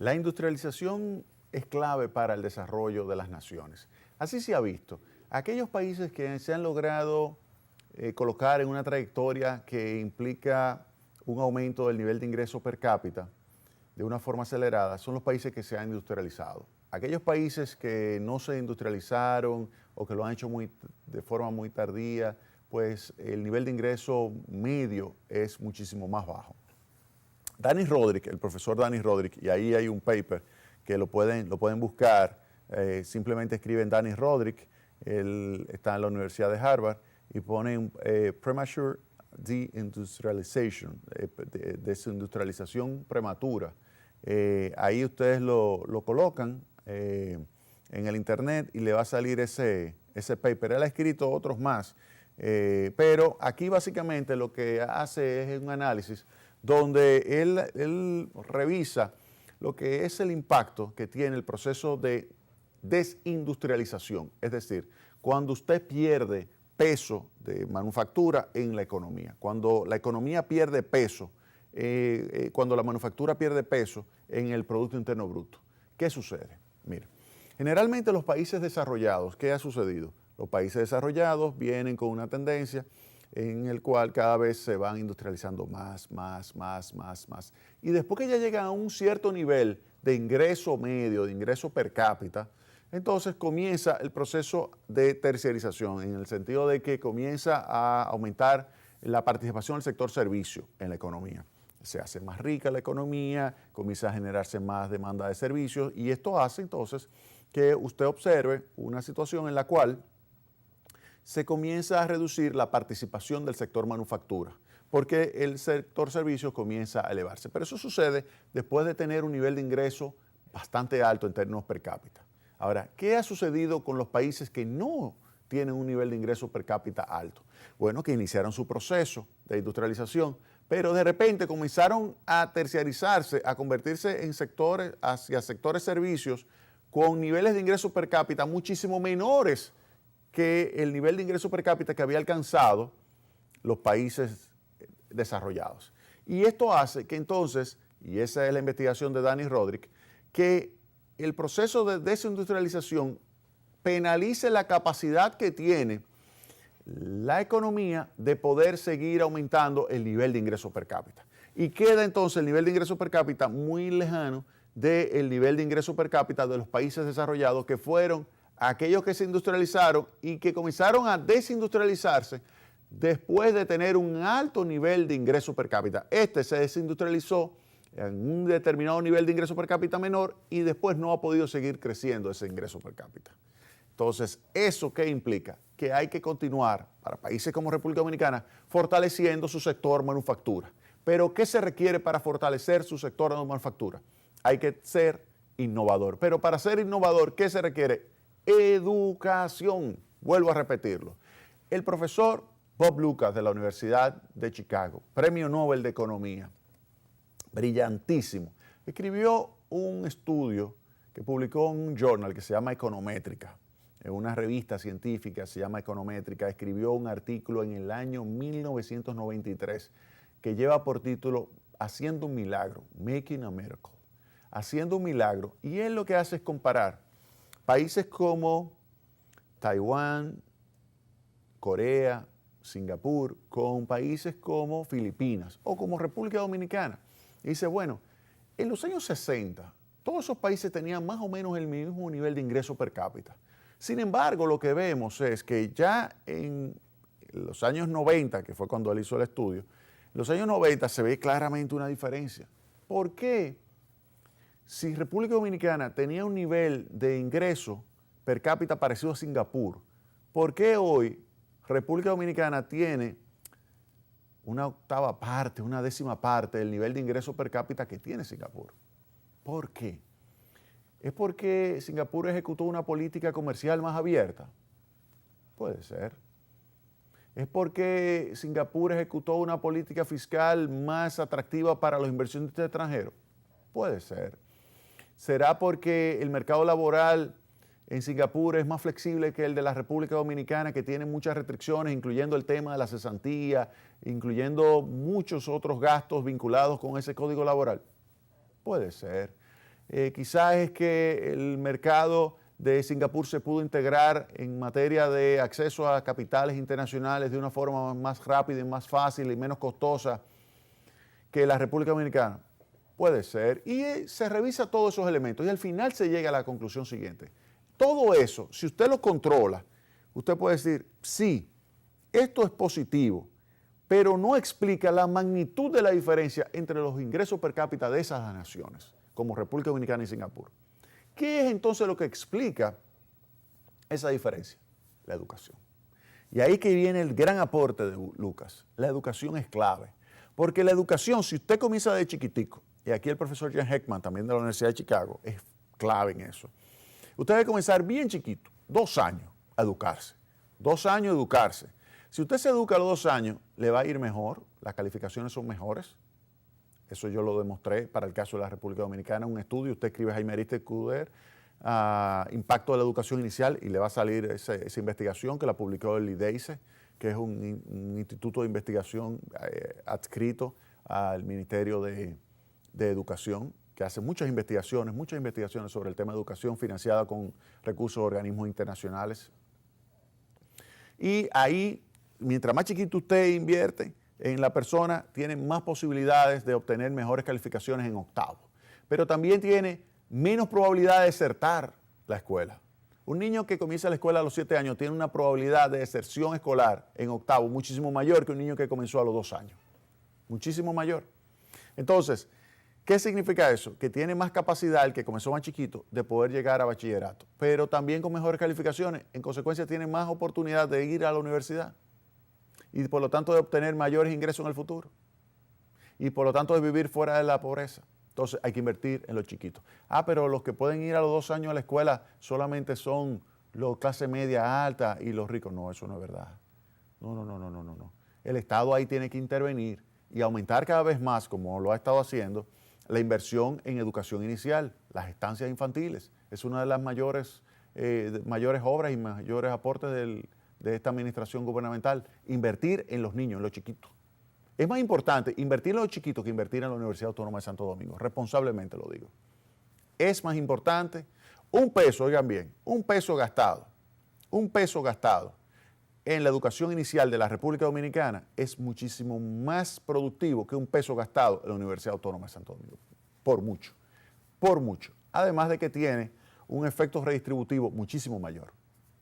La industrialización es clave para el desarrollo de las naciones. Así se ha visto. Aquellos países que se han logrado colocar en una trayectoria que implica un aumento del nivel de ingreso per cápita de una forma acelerada son los países que se han industrializado. Aquellos países que no se industrializaron o que lo han hecho de forma muy tardía, pues el nivel de ingreso medio es muchísimo más bajo. Danny Rodrik, el profesor Danny Rodrik, y ahí hay un paper que lo pueden buscar, simplemente escriben Danny Rodrik, él está en la Universidad de Harvard, y ponen premature deindustrialization, desindustrialización prematura. Ahí ustedes lo colocan en el internet y le va a salir ese paper. Él ha escrito otros más, pero aquí básicamente lo que hace es un análisis donde él revisa lo que es el impacto que tiene el proceso de desindustrialización, es decir, cuando usted pierde peso de manufactura en la economía, cuando la economía pierde peso, cuando la manufactura pierde peso en el Producto Interno Bruto. ¿Qué sucede? Mira, generalmente los países desarrollados, ¿qué ha sucedido? Los países desarrollados vienen con una tendencia en el cual cada vez se van industrializando más. Y después que ya llegan a un cierto nivel de ingreso medio, de ingreso per cápita, entonces comienza el proceso de terciarización, en el sentido de que comienza a aumentar la participación del sector servicio en la economía. Se hace más rica la economía, comienza a generarse más demanda de servicios y esto hace entonces que usted observe una situación en la cual se comienza a reducir la participación del sector manufactura, porque el sector servicios comienza a elevarse. Pero eso sucede después de tener un nivel de ingreso bastante alto en términos per cápita. Ahora, ¿qué ha sucedido con los países que no tienen un nivel de ingreso per cápita alto? Bueno, que iniciaron su proceso de industrialización, pero de repente comenzaron a terciarizarse, a convertirse en sectores, hacia sectores servicios con niveles de ingreso per cápita muchísimo menores que el nivel de ingreso per cápita que había alcanzado los países desarrollados. Y esto hace que entonces, y esa es la investigación de Danny Rodrik, que el proceso de desindustrialización penalice la capacidad que tiene la economía de poder seguir aumentando el nivel de ingreso per cápita. Y queda entonces el nivel de ingreso per cápita muy lejano del nivel de ingreso per cápita de los países desarrollados, que fueron aquellos que se industrializaron y que comenzaron a desindustrializarse después de tener un alto nivel de ingreso per cápita. Este se desindustrializó en un determinado nivel de ingreso per cápita menor y después no ha podido seguir creciendo ese ingreso per cápita. Entonces, ¿eso qué implica? Que hay que continuar, para países como República Dominicana, fortaleciendo su sector manufactura. Pero, ¿qué se requiere para fortalecer su sector de manufactura? Hay que ser innovador. Pero para ser innovador, ¿qué se requiere? Educación. Vuelvo a repetirlo. El profesor Bob Lucas de la Universidad de Chicago, Premio Nobel de Economía, brillantísimo, escribió un estudio que publicó en un journal que se llama Econométrica, en una revista científica se llama Econométrica. Escribió un artículo en el año 1993 que lleva por título Haciendo un milagro, Making a Miracle, haciendo un milagro. Y él lo que hace es comparar países como Taiwán, Corea, Singapur, con países como Filipinas o como República Dominicana. Y dice, bueno, en los años 60, todos esos países tenían más o menos el mismo nivel de ingreso per cápita. Sin embargo, lo que vemos es que ya en los años 90, que fue cuando él hizo el estudio, en los años 90 se ve claramente una diferencia. ¿Por qué? Si República Dominicana tenía un nivel de ingreso per cápita parecido a Singapur, ¿por qué hoy República Dominicana tiene una octava parte, una décima parte del nivel de ingreso per cápita que tiene Singapur? ¿Por qué? ¿Es porque Singapur ejecutó una política comercial más abierta? Puede ser. ¿Es porque Singapur ejecutó una política fiscal más atractiva para los inversionistas extranjeros? Puede ser. ¿Será porque el mercado laboral en Singapur es más flexible que el de la República Dominicana, que tiene muchas restricciones, incluyendo el tema de la cesantía, incluyendo muchos otros gastos vinculados con ese código laboral? Puede ser. quizás es que el mercado de Singapur se pudo integrar en materia de acceso a capitales internacionales de una forma más rápida y más fácil y menos costosa que la República Dominicana. Puede ser. Y se revisa todos esos elementos y al final se llega a la conclusión siguiente. Todo eso, si usted lo controla, usted puede decir, sí, esto es positivo, pero no explica la magnitud de la diferencia entre los ingresos per cápita de esas naciones, como República Dominicana y Singapur. ¿Qué es entonces lo que explica esa diferencia? La educación. Y ahí que viene el gran aporte de Lucas. La educación es clave. Porque la educación, si usted comienza de chiquitico, y aquí el profesor Jan Heckman, también de la Universidad de Chicago, es clave en eso. Usted debe comenzar bien chiquito, 2 años, a educarse. 2 años a educarse. Si usted se educa a los 2 años, le va a ir mejor, las calificaciones son mejores. Eso yo lo demostré para el caso de la República Dominicana, un estudio, usted escribe Jaime Aristes Cuder, impacto de la educación inicial, y le va a salir esa investigación que la publicó el IDEICE, que es un instituto de investigación adscrito al Ministerio de Educación, que hace muchas investigaciones sobre el tema de educación financiada con recursos de organismos internacionales. Y ahí, mientras más chiquito usted invierte en la persona, tiene más posibilidades de obtener mejores calificaciones en octavo. Pero también tiene menos probabilidad de desertar la escuela. Un niño que comienza la escuela a los 7 años tiene una probabilidad de deserción escolar en octavo muchísimo mayor que un niño que comenzó a los 2 años. Muchísimo mayor. Entonces, ¿qué significa eso? Que tiene más capacidad el que comenzó más chiquito de poder llegar a bachillerato, pero también con mejores calificaciones. En consecuencia, tiene más oportunidad de ir a la universidad y por lo tanto de obtener mayores ingresos en el futuro y por lo tanto de vivir fuera de la pobreza. Entonces hay que invertir en los chiquitos. Pero los que pueden ir a los 2 años a la escuela solamente son los clase media alta y los ricos. No, eso no es verdad. No. El Estado ahí tiene que intervenir y aumentar cada vez más, como lo ha estado haciendo, la inversión en educación inicial, las estancias infantiles. Es una de las mayores obras y mayores aportes de esta administración gubernamental. Invertir en los niños, en los chiquitos. Es más importante invertir en los chiquitos que invertir en la Universidad Autónoma de Santo Domingo. Responsablemente lo digo. Es más importante un peso, oigan bien, un peso gastado en la educación inicial de la República Dominicana es muchísimo más productivo que un peso gastado en la Universidad Autónoma de Santo Domingo. Por mucho. Además de que tiene un efecto redistributivo muchísimo mayor.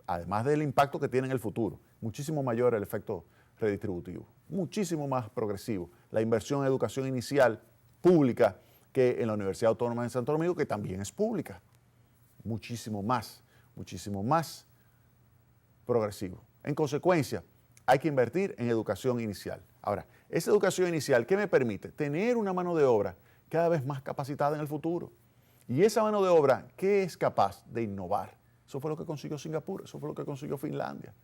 Además del impacto que tiene en el futuro. Muchísimo mayor el efecto redistributivo. Muchísimo más progresivo. La inversión en educación inicial pública que en la Universidad Autónoma de Santo Domingo, que también es pública. Muchísimo más progresivo. En consecuencia, hay que invertir en educación inicial. Ahora, esa educación inicial, ¿qué me permite? Tener una mano de obra cada vez más capacitada en el futuro. Y esa mano de obra, ¿qué es capaz de innovar? Eso fue lo que consiguió Singapur, eso fue lo que consiguió Finlandia.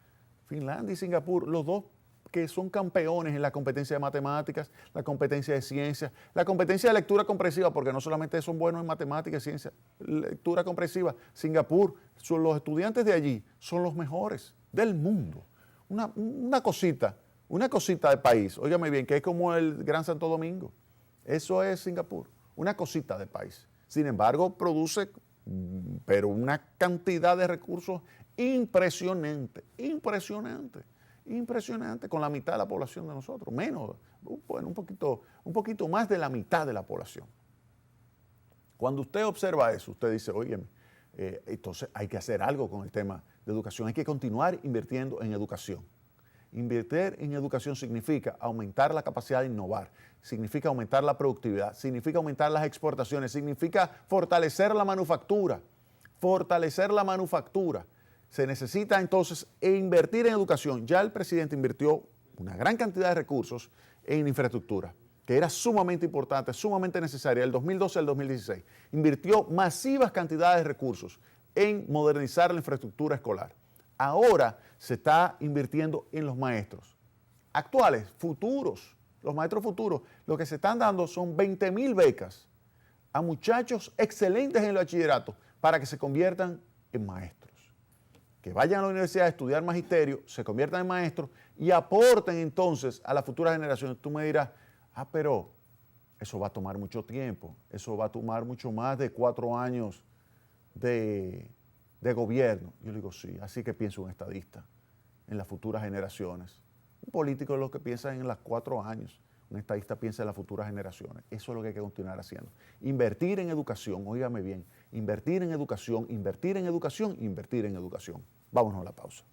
Finlandia y Singapur, los dos que son campeones en la competencia de matemáticas, la competencia de ciencias, la competencia de lectura comprensiva, porque no solamente son buenos en matemáticas y ciencias, lectura comprensiva. Singapur, los estudiantes de allí son los mejores del mundo. Una cosita de país, óigame bien, que es como el Gran Santo Domingo. Eso es Singapur, una cosita de país. Sin embargo, produce, pero una cantidad de recursos impresionante, con la mitad de la población de nosotros, menos, bueno, un poquito más de la mitad de la población. Cuando usted observa eso, usted dice, óyeme, entonces hay que hacer algo con el tema de educación, hay que continuar invirtiendo en educación. Invertir en educación significa aumentar la capacidad de innovar, significa aumentar la productividad, significa aumentar las exportaciones, significa fortalecer la manufactura. Se necesita entonces invertir en educación. Ya el presidente invirtió una gran cantidad de recursos en infraestructura, que era sumamente importante, sumamente necesaria, del 2012 al 2016. Invirtió masivas cantidades de recursos en modernizar la infraestructura escolar. Ahora se está invirtiendo en los maestros actuales, futuros, los maestros futuros. Lo que se están dando son 20,000 becas a muchachos excelentes en el bachillerato para que se conviertan en maestros. Que vayan a la universidad a estudiar magisterio, se conviertan en maestros y aporten entonces a las futuras generaciones. Tú me dirás, pero eso va a tomar mucho tiempo, eso va a tomar mucho más de 4 años de gobierno. Yo le digo, sí, así que piensa un estadista en las futuras generaciones. Un político es lo que piensa en los 4 años, un estadista piensa en las futuras generaciones. Eso es lo que hay que continuar haciendo. Invertir en educación, óigame bien, invertir en educación, invertir en educación, invertir en educación. Vámonos a la pausa.